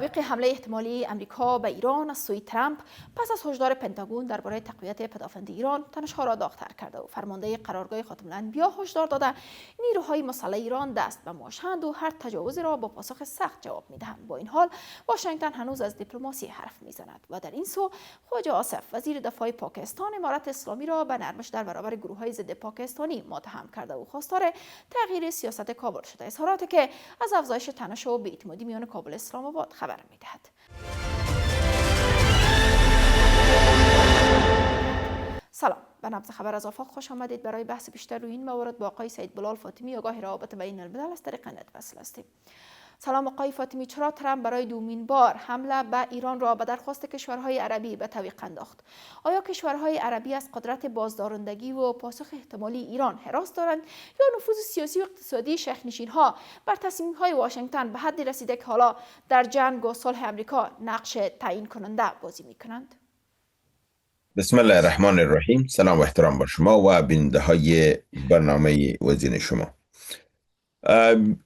تعویق حمله احتمالی امریکا به ایران از سوی ترامپ پس از هشدار پنتاگون درباره تقویت پدافند ایران تنش‌ها را داغ‌تر کرده و فرمانده قرارگاه خاتم الانبیا هشدار داده نیروهای مسلح ایران دست به ماچند و هر تجاوزی را با پاسخ سخت جواب می‌دهند. با این حال واشنگتن هنوز از دیپلماسی حرف می‌زند و در این سو خواجه آصف وزیر دفاع پاکستان امارت اسلامی را به نرمش در برابر گروه‌های ضد پاکستانی متهم کرده و خواستار تغییر سیاست کابل شده. اظهاراتی که از افزایش تنش و بی‌اعتمادی میان کابل اسلام آباد خبر می‌دهد. سلام، به نبض خبر از آفاق خوش آمدید. برای بحث بیشتر روی این موارد با آقای سید بلال فاطمی آگاه روابط بین الملل از طریق نت وصل هستیم. سلام آقای فاطمی، چرا ترامپ برای دومین بار حمله به ایران را به درخواست کشورهای عربی به تعویق انداخت؟ آیا کشورهای عربی از قدرت بازدارندگی و پاسخ احتمالی ایران هراس دارند یا نفوذ سیاسی و اقتصادی شاخ‌نشین‌ها بر تصمیم‌های واشنگتن به حدی رسیده که حالا در جنگ و صلح امریکا نقش تعیین کننده بازی می‌کنند؟ بسم الله الرحمن الرحیم. سلام و احترام با شما و بیننده های برنامه وزین شما.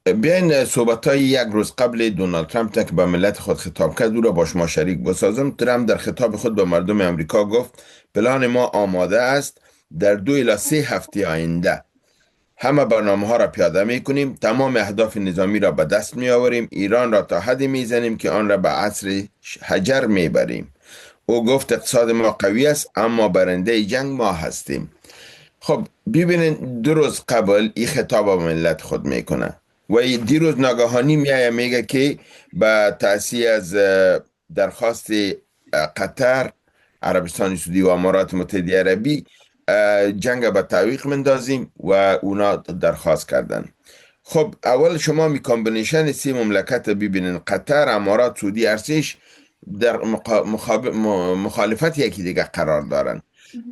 بیاین صحبت های یک روز قبل دونالد ترامپ که به ملت خود خطاب کرد او را با شما شریک بسازم. ترامپ در خطاب خود به مردم امریکا گفت پلان ما آماده است، در 2 الی 3 هفته آینده همه برنامه ها را پیاده می کنیم، تمام اهداف نظامی را به دست می آوریم، ایران را تا حدی می زنیم که آن را به عصر حجر می بریم. او گفت اقتصاد ما قوی است اما برنده جنگ ما هستیم. خب ببینید 2 روز قبل این خطاب به ملت خود میکنه و دیروز ناگهانی میگه که به تأثیر از درخواست قطر، عربستان سعودی و امارات متحده عربی جنگ به تعویق مندازیم و اونا درخواست کردن. خب اول شما می کامبینیشن 3 مملکت ببینین، قطر، امارات، سعودی، ارسیش در مخالفت یکی دیگه قرار دارن.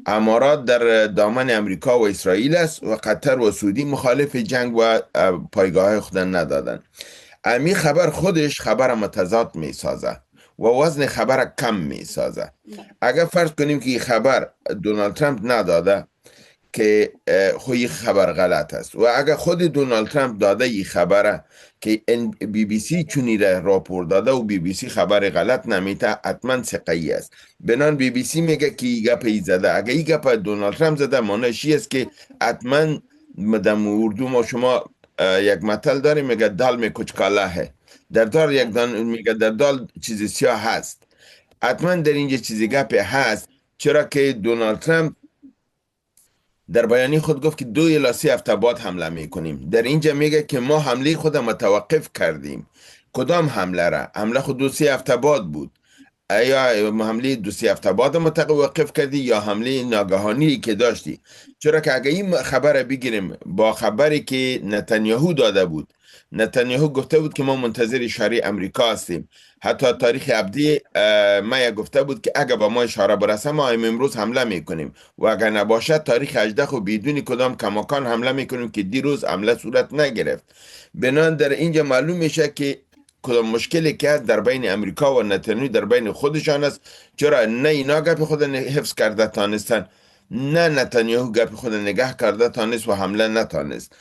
امارات در دامن امریکا و اسرائیل است و قطر و سعودی مخالف جنگ و پایگاه خودن ندادن. امی خبر خودش خبر متضاد می سازه و وزن خبر کم می سازه. اگر فرض کنیم که این خبر دونالد ترامپ نداده که خوی خبر غلط است و اگر خود دونالد ترامپ داده این خبره که بی بی سی چونی را راپور داده و بی بی سی خبر غلط نمیته، حتما ثقه‌ای است. بنان بی بی سی میگه که این گپ ای زده. اگر این گپ دونالد ترامپ زده معنیش است که حتما در اردو ما شما یک مثل داریم میگه دال میں کچھ کالا ہے، در دال یک دان میگه در دال چیز سیاه هست. حتما در اینجا چیزی گپ هست، چرا که دونالد ترامپ در بیانیه خود گفت که 2 الی 3 هفته بعد حمله میکنیم. در اینجا میگه که ما حمله خود متوقف کردیم. کدام حمله را؟ حمله خود 2 3 هفته بعد بود. آیا حمله 2 3 هفته بعد متوقف کردی یا حمله ناگهانی که داشتی؟ چرا که اگه این خبر بگیریم با خبری که نتانیاهو داده بود، نتانیاهو گفته بود که ما منتظر اشاره امریکا هستیم. حتی تاریخ ابدی ما گفته بود که اگر با ما اشاره برسه ما امروز حمله میکنیم و اگر نباشد تاریخ 18 خو بدون کدام کماکان حمله میکنیم که دیروز حمله صورت نگرفت. بنان در اینجا معلوم میشه که کدام مشکلی که در بین امریکا و نتانیاهو در بین خودشان است. چرا نه اینا گپ خود حفظ کرده تانستن، نه نتانیاهو گپ خود نگه کرده تانست و حمله نتانست.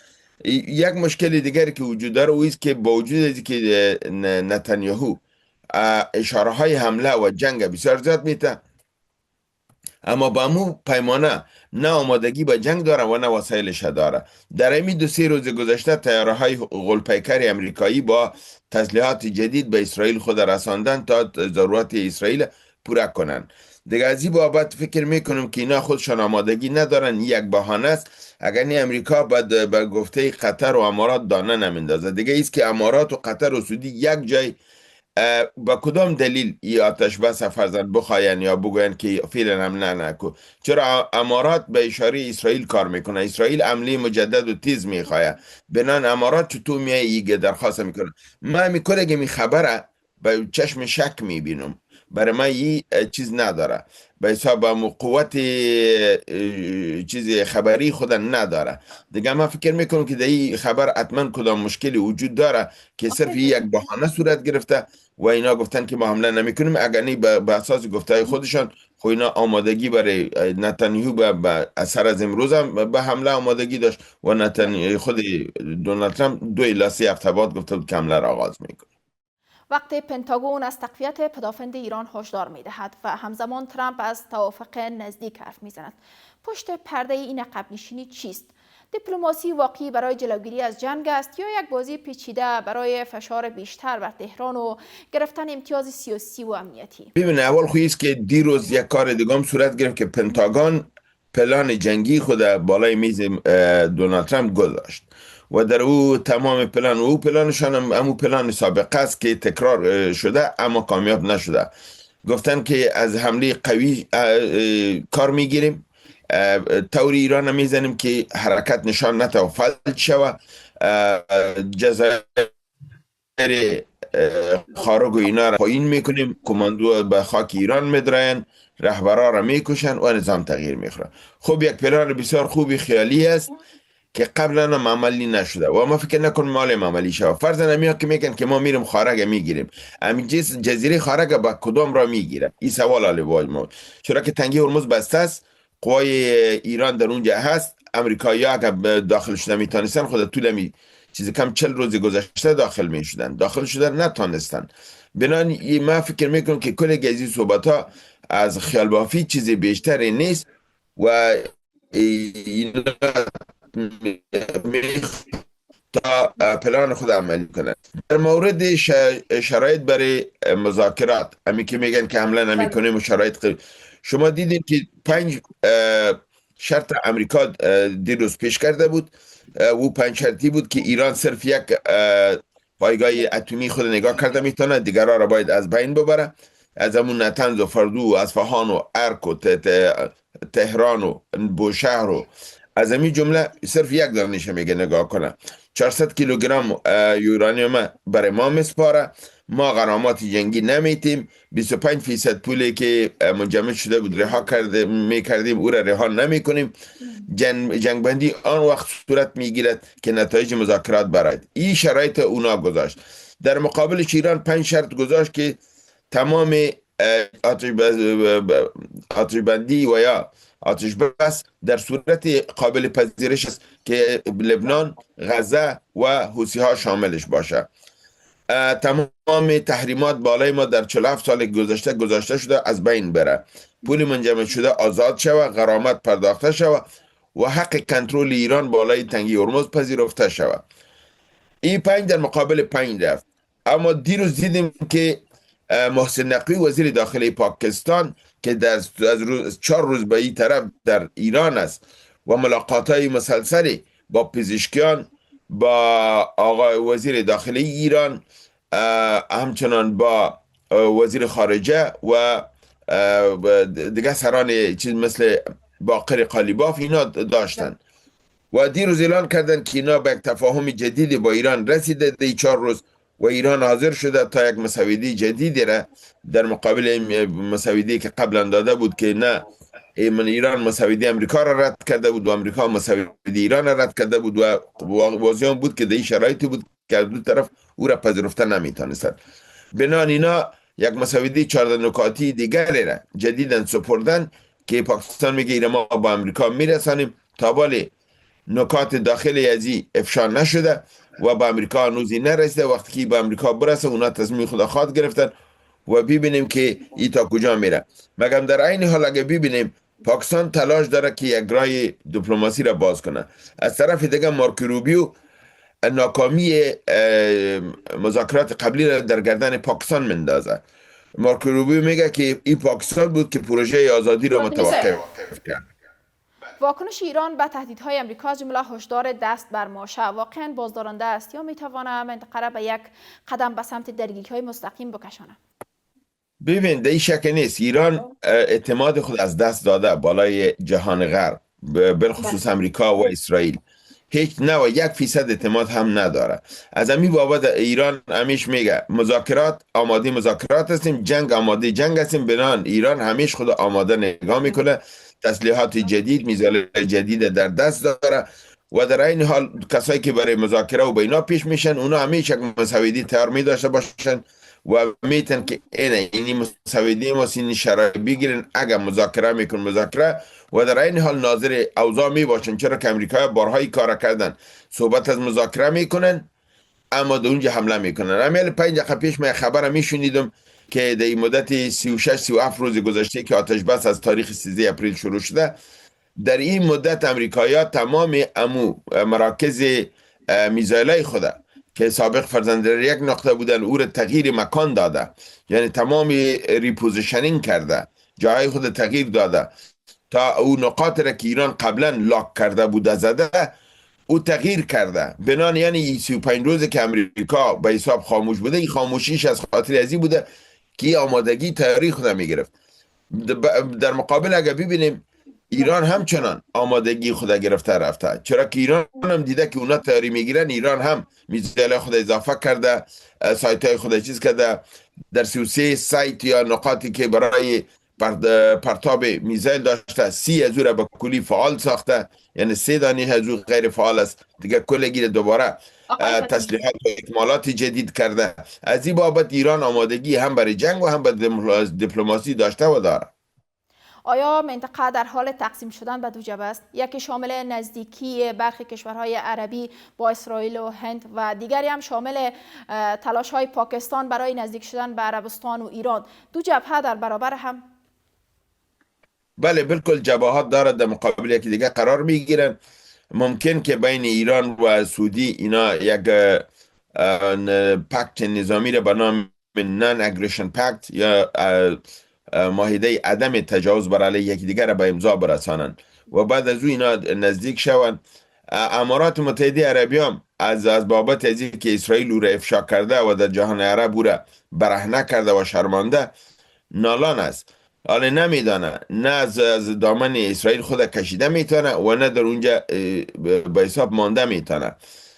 یک مشکل دیگری که وجود داره او است که با وجود از که نتانیاهو اشاره های حمله و جنگ بسیار زیاد میته، اما با مو پیمانه نه آمادگی با جنگ داره و نه وسایلش داره. در این 2 3 روز گذشته طیاره های غول‌پیکر امریکایی با تسلیحات جدید به اسرائیل خود رساندن تا ضرورت اسرائیل پورا کنن. دیگه از این بابت فکر میکنم که اینا خودشان آمادگی ندارن. یک بهانه است. اگر نه امریکا به گفته قطر و امارات دانه نمیندازه. دیگه ایست که امارات و قطر و سعودی یک جای با کدام دلیل ای آتش بس فرزند بخواین یا بگوین که فعلا هم نکو؟ چرا امارات به اشاره اسرائیل کار میکنه؟ اسرائیل عملی مجدد و تیز میخواه. بنان امارات چطور میای ایگه درخواست میکنه؟ من میکنه که می خبره به چشم شک میبینم. برای من این چیز نداره، به حساب قوت چیز خبری خود نداره. دیگه من فکر میکنم که در این خبر حتما کدام مشکلی وجود داره که صرف یک بهانه صورت گرفته و اینا گفتن که ما حمله نمیکنیم. اگر نه به اساس گفته خودشان خو اینا آمادگی برای نتانیاهو به اثر از امروز هم به حمله آمادگی داشت و نتانیاهو خود دونالد ترامپ 2 الی 3 هفته بعد گفته بود که حمله را آغاز میکنه. وقتی پنتاگون از تقویت پدافند ایران هشدار می‌دهد و همزمان ترامپ از توافق نزدیک حرف می‌زند، پشت پرده این عقب نشینی چیست؟ دیپلماسی واقعی برای جلوگیری از جنگ است یا یک بازی پیچیده برای فشار بیشتر بر تهران و گرفتن امتیاز سیاسی و امنیتی؟ ببین، اول خویی است که دیروز یک کار دیگه هم صورت گرفت که پنتاگون پلان جنگی خود بالای میز دونالد ترامپ گذاشت و در او تمام پلان و او پلانشان هم پلان سابقه است که تکرار شده اما کامیاب نشده. گفتن که از حمله قوی کار میگیریم، طور ایران هم میزنیم که حرکت نشان نده و فلج شود، جزایر خارق و اینا را پایین میکنیم، کماندو به خاک ایران میدراین، رهبرا را میکشن و نظام تغییر میخوره. خب یک پلان بسیار خوبی خیالی است که قبلا هم عملی نشده و ما فکر نکنم مال عملی شود. فرضاً همین که میگن که ما میریم خارگ میگیریم، همین جزیره خارگ با کدام را میگیره؟ این سوال حال واجد، چرا که تنگی هرمز بسته است، قوای ایران در اونجا هست، امریکایی ها اگر داخلش نمیتونستن خود طول چیزی کم 40 روز گذشته داخل شدن نتونستن. بنابراین ما فکر میکنم که کل گزی صحبت ها از خیال بافی چیزی بیشتری نیست و این تا پلان خود عملی کنند. در مورد شرایط برای مذاکرات، امی که میگن که حمله نمی کنیم و شرایط شما دیدید که 5 شرط امریکا دیروز پیش کرده بود. او 5 شرطی بود که ایران صرف یک پایگاه اتمی خود نگاه کرده میتونه، دیگرها را باید از بین ببره، از همون نتنز و فردو و اصفهان و ارک و تهران و بوشهر و از همین جمله صرف یک دانش میگه نگاه کنه. 400 کیلوگرم یورانیوم برای ما مسپاره، ما غرامات جنگی نمیتیم، 25% پولی که منجمد شده بود رها میکردیم او را رها نمیکنیم. جنگ بندی آن وقت صورت میگیرد که نتایج مذاکرات برآید. این شرایط اونا گذاشت. در مقابلش ایران 5 شرط گذاشت که تمام آتش بندی و یا آتش بس در صورت قابل پذیرش است که لبنان، غزه و حوثی ها شاملش باشه. تمام تحریمات بالای ما در 47 سال گذشته شده از بین بره، پول منجمد شده آزاد شود، غرامت پرداخته شود و حق کنترل ایران بالای تنگی هرمز پذیرفته شود. این 5 در مقابل 5 رفت. اما دیروز دیدیم که محسن نقوی وزیر داخلی پاکستان که از 4 روز به این طرف در ایران است و ملاقات های مسلسلی با پزشکیان، با آقای وزیر داخلی ایران، همچنان با وزیر خارجه و دیگه سران چیز مثل باقر قالیباف اینا داشتن و دیروز اعلان کردن که اینا به یک تفاهم جدیدی با ایران رسیده دی 4 روز و ایران حاضر شده تا یک مسودی جدیدی را در مقابل مسودی که قبلا داده بود که نه، من ایران مسودی امریکا را رد کرده بود و امریکا مسودی ایران را رد کرده بود و واضح بود که در این شرایطی بود که دو طرف او را پذیرفته نمیتونستند. بنابراین اینا یک مسودی 14 نکاتی دیگری را جدیداً سپردن که پاکستان میگه ایران ما با امریکا میرسانیم، تا بالی نکات داخلی ازی افشا نشده و با امریکا هنوزی نرسیده. وقتی که با امریکا برسه اونا تصمیم خود خواد گرفتن و ببینیم که ای تا کجا میره. مگم در این حال اگه ببینیم پاکستان تلاش داره که یک راه دیپلماسی را باز کنه، از طرف دیگه مارکو روبیو ناکامی مذاکرات قبلی را در گردن پاکستان مندازه. مارکو روبیو میگه که این پاکستان بود که پروژه آزادی را متوقف کرد. واکنش ایران به تهدیدهای امریکا از جمله هشدار دست بر ماشه واقعا بازدارنده است یا میتواند منطقه را به یک قدم به سمت درگیری‌های مستقیم بکشاند؟ ببین، در این شک نیست ایران اعتماد خود از دست داده بالای جهان غرب، بالخصوص امریکا و اسرائیل. هیچ 1% اعتماد هم نداره. از همین بابت ایران همیش میگه مذاکرات، آماده مذاکرات هستیم، جنگ آماده جنگ هستیم. بنان ایران همیش خود آماده نگاه میکنه، تسلیحات جدید، میزایل جدید در دست داره و در این حال کسایی که برای مذاکره و بینا پیش میشن اونا همیشه مسودی تیار میداشته باشن و میتن که اینی مسودی ما سین شرایط بگیرن اگر مذاکره میکن مذاکره و در این حال ناظر اوضاع میباشن، چرا که امریکا بارهایی کار کردن صحبت از مذاکره میکنن اما در اونجا حمله میکنن. امیال 5 دقیقه پیش من خبر میشنیدم که در این مدت 36 37 روز گذشته که آتش بس از تاریخ 13 اپریل شروع شده، در این مدت امریکایی‌ها تمام امو مراکز میزایلای خود که سابق فرزند یک نقطه بودن او را تغییر مکان داده، یعنی تمام ریپوزیشنینگ کرده، جای خود تغییر داده تا او نقاط را که ایران قبلا لاک کرده بوده زده او تغییر کرده. بنان یعنی 35 روز که امریکا به حساب خاموش بوده، این خاموشیش از خاطر ازی بوده که آمادگی تیاری خود میگرفت. در مقابل اگر ببینیم ایران همچنان آمادگی خود گرفته رفته، چرا که ایران هم دیده که اونا تیاری میگیرن. ایران هم میزایل خود اضافه کرده، سایت های خود چیز کرده. در 33 سایت یا نقاطی که برای پرتاب میزایل داشته، 30 از او را به کلی فعال ساخته، یعنی 3 دانه از او غیر فعال است دیگه. کلگی دوباره تسلیحات و اکمالات جدید کرده. از این بابت ایران آمادگی هم برای جنگ و هم برای دیپلماسی داشته و داره. آیا منطقه در حال تقسیم شدن به دو جبهه است؟ یکی شامل نزدیکی برخی کشورهای عربی با اسرائیل و هند و دیگری هم شامل تلاش‌های پاکستان برای نزدیک شدن به عربستان و ایران. دو جبهه در برابر هم؟ بله بالکل، جبهات دارد در مقابل یکی دیگه قرار میگیرن. ممکن که بین ایران و سعودی اینا یک پکت نظامی را به نام نان اگریشن پکت یا معاهده عدم تجاوز بر علیه یکی دیگر را به امضا برسانند و بعد از او اینا نزدیک شوند. امارات متحده عربی هم از بابت ازی که اسرائیل او را افشا کرده و در جهان عرب او را برهنه کرده و شرمانده نالان است. حالا نمیدانه نه از دامن اسرائیل خود کشیده میتونه و نه در اونجا به حساب مانده میتونه.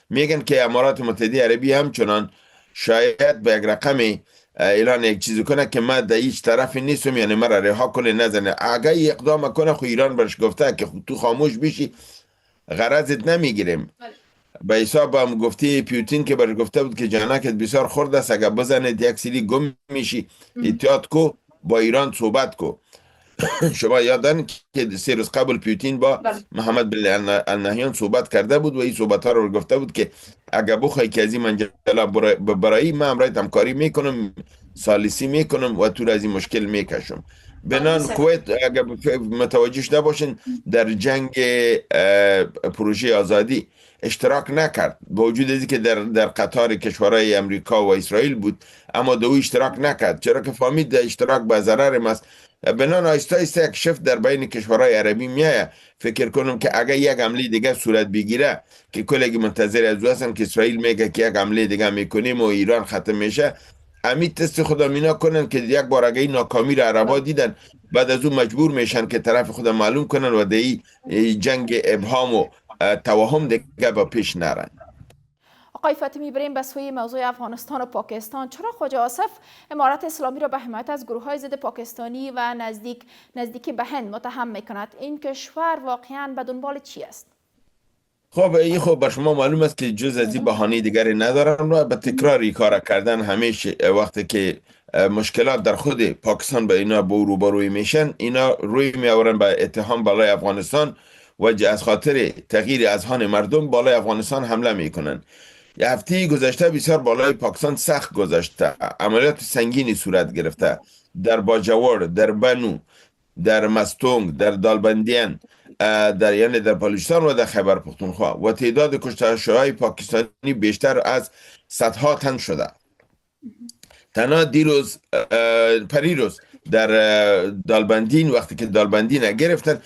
میگن که امارات متحده عربی همچنان شاید به یک رقمی اعلان یک چیزی کنه که من در هیچ طرفی نیستم، یعنی مرا رها کنه نزنه. اگه اقدام کنه خو ایران برش گفته که تو خاموش بشی، غرضت نمیگیریم. به حساب هم گفتی پیوتین که برش گفته بود که جانکت بسیار خورد است، اگه بزنید یک سری گم میشی، احتیاط کو، با ایران صحبت کو. شما یادن که 3 روز قبل پیوتین با محمد بن النهیان صحبت کرده بود و این صحبت ها رو گفته بود که اگه بخوای که از این منجلا برایی، من امرایت همکاری میکنم، سالیسی میکنم و تو را از این مشکل میکشم. بنان کویت اگه متوجه شده باشین در جنگ پروژه آزادی اشتراک نکرد، با وجود ازی که در قطار کشورهای امریکا و اسرائیل بود، اما دو اشتراک نکرد، چرا که فهمید اشتراک به ضرر ماست. بنان آیسته آیسته یک شفت در بین کشورهای عربی میایه. فکر کنم که اگر یک حمله دیگه صورت بگیره که کلگی منتظر از او هستن که اسرائیل میگه که یک حمله دیگه میکنیم و ایران ختم میشه، امید تست خدا مینا کنن که یک بار اگه این ناکامی را عربا دیدن، بعد از اون مجبور میشن که طرف خود معلوم کنن و دی جنگ ابهام و توهم دیگه با پیش نرن. آقای فاطمی، بریم به سوی موضوع افغانستان و پاکستان. چرا خواجه آصف امارت اسلامی را به حمایت از گروه های ضد پاکستانی و نزدیکی به هند متهم میکند؟ این کشور واقعا به دنبال چی است؟ خب این خب بر شما معلوم است که جز از این بهانه دیگری ندارن و به تکراری کار کردن. همیشه وقتی که مشکلات در خود پاکستان به اینا روبروی میشن، اینا روی میآورن به اتهام بالای افغانستان و از خاطر تغییر اذهان مردم بالای افغانستان حمله میکنن. یه هفته گذشته بسیار بالای پاکستان سخت گذشته، عملیات سنگینی صورت گرفته در باجوار، در بنو، در مستونگ، در دالبندیان، یعنی در بلوچستان و در خیبر پختونخوا و تعداد کشته شده‌های پاکستانی بیشتر از صدها تن شده. تنها پریروز در دالبندین وقتی که دالبندین گرفتن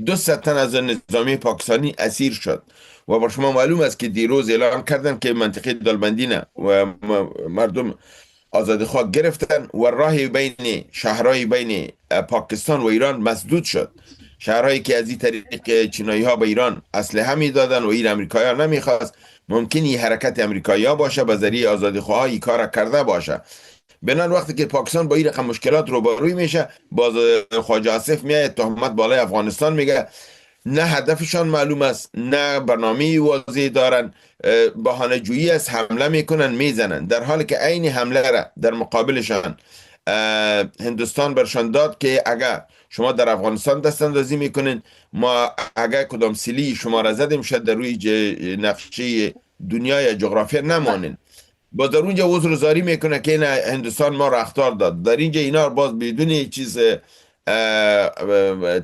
200 تن از نظامی پاکستانی اسیر شد و بر شما معلوم است که دیروز اعلام کردن که منطقه دالبندین و مردم آزادخواه گرفتن و راه بین شهرهای بین پاکستان و ایران مسدود شد. شهرهایی که از این طریق چینایی ها به ایران اسلحه میدادن و این امریکایی ها نمیخواست، ممکنی حرکت امریکایی ها باشه به ذریعه آزادخواه ها این کار کرده باشه. بنان وقتی که پاکستان با این رقم مشکلات روبروی میشه، باز خواجه آصف میاد تهمت بالای افغانستان میگه. نه هدفشان معلوم است، نه برنامه واضح دارن، بهانه جویی است، حمله میکنن میزنن، در حالی که عین حمله را در مقابلشان هندوستان برشان داد که اگر شما در افغانستان دست اندازی میکنین، ما اگر کدام سیلی شما را زدیم شد در روی نقشه دنیای جغرافیا نمانین. با در اونجا عذرزاری میکنه که این هندوستان ما را اخطار داد، در اینجا اینا باز بدون هیچ چیز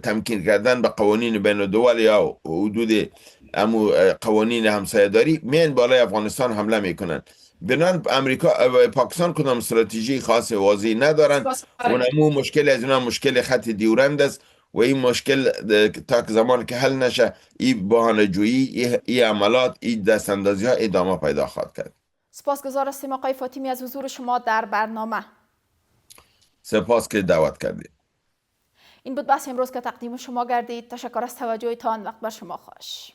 تمکین کردن به قوانین بین الدول یا حدود قوانین همسایه‌داری میان بالای افغانستان حمله میکنن. بنان امریکا و پاکستان کدام استراتژی خاص واضحی ندارن و نمو مشکل از اینا مشکل خط دیورند است و این مشکل تا که زمان که حل نشه این بهانه جویی، این عملات، این دست اندازی ها ادامه پیدا خواهد کرد. سپاسگزار هستیم آقای فاطمی از حضور شما در برنامه. سپاس که دعوت کردید. این بود بحث امروز که تقدیم شما گردید. تشکر از توجهتان. وقت بر شما خوش.